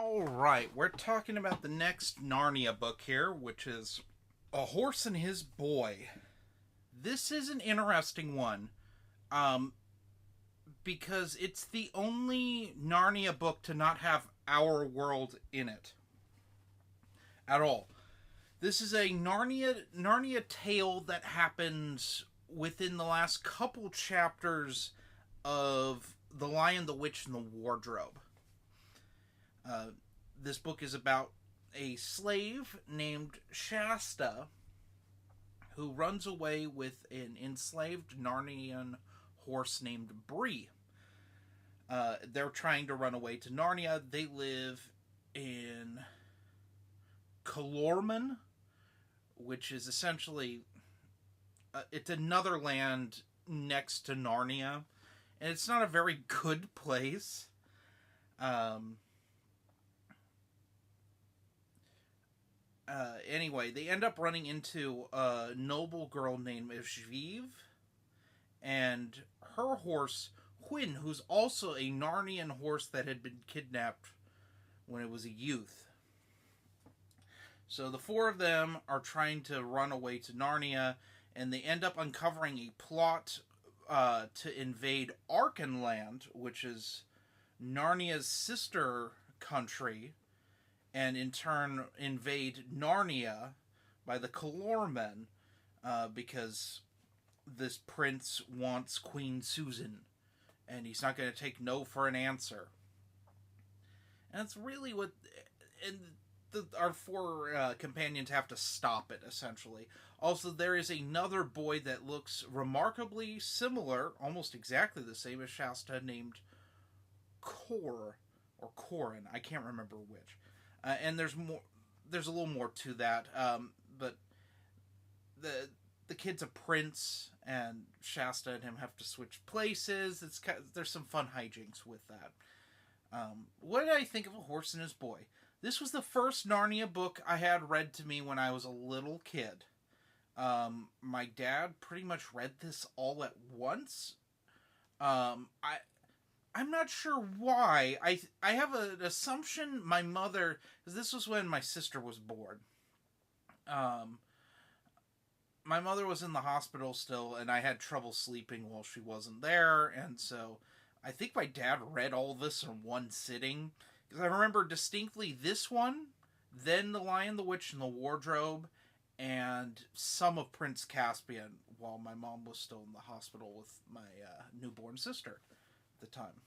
Alright, we're talking about the next Narnia book here, which is A Horse and His Boy. This is an interesting one, um, because it's the only Narnia book to not have our world in it at all. This is a Narnia tale that happens within the last couple chapters of The Lion, the Witch, and the Wardrobe. Uh, this book is about a slave named Shasta who runs away with an enslaved Narnian horse named Bree. They're trying to run away to Narnia. They live in Calormen, which is essentially it's another land next to Narnia, and it's not a very good place. Anyway, they end up running into a noble girl named Ishviv and her horse, Hwin, who's also a Narnian horse that had been kidnapped when it was a youth. So the four of them are trying to run away to Narnia, and they end up uncovering a plot to invade Archenland, which is Narnia's sister country, and in turn invade Narnia by the Calormen, because this prince wants Queen Susan, and he's not going to take no for an answer. And that's really what... And our four companions have to stop it, essentially. Also, there is another boy that looks remarkably similar, almost exactly the same as Shasta, named Cor, or Corin. I can't remember which. And there's more. There's a little more to that, but the kid's a prince, and Shasta and him have to switch places. There's some fun hijinks with that. What did I think of A Horse and His Boy? This was the first Narnia book I had read to me when I was a little kid. My dad pretty much read this all at once. I'm not sure why. I have an assumption my mother... Because this was when my sister was born. My mother was in the hospital still, and I had trouble sleeping while she wasn't there, and so I think my dad read all this in one sitting. Because I remember distinctly this one, then The Lion, the Witch, and the Wardrobe, and some of Prince Caspian, while my mom was still in the hospital with my newborn sister at the time.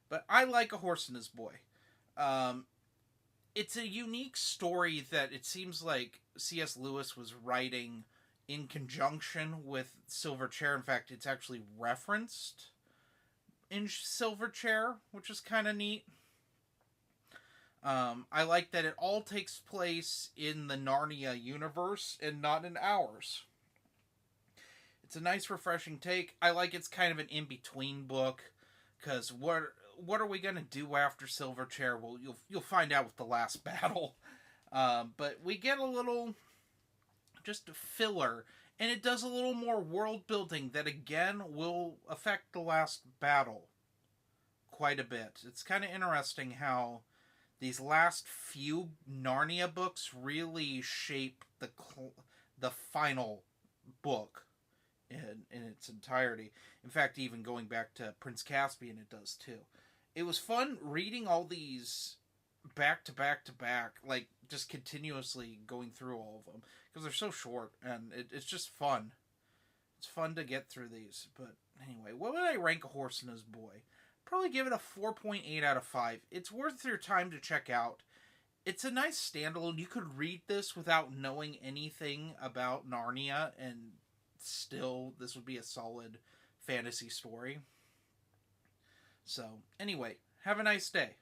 But I like A Horse and His Boy. It's a unique story that it seems like C.S. Lewis was writing in conjunction with Silverchair. In fact, it's actually referenced in Silverchair, which is kind of neat. I like that it all takes place in the Narnia universe and not in ours. It's a nice, refreshing take. I like it's kind of an in-between book, because what are we going to do after Silverchair? Well, you'll find out with the last battle. But we get a little, just a filler, and it does a little more world building that, again, will affect the last battle quite a bit. It's kind of interesting how these last few Narnia books really shape the final book in its entirety. In fact, even going back to Prince Caspian, it does too. It was fun reading all these back to back to back, like just continuously going through all of them, because they're so short, and it's just fun. It's fun to get through these. But anyway, what would I rank A Horse and His Boy? Probably give it a 4.8 out of 5. It's worth your time to check out. It's a nice standalone. You could read this without knowing anything about Narnia, and still, this would be a solid fantasy story. So, anyway, have a nice day.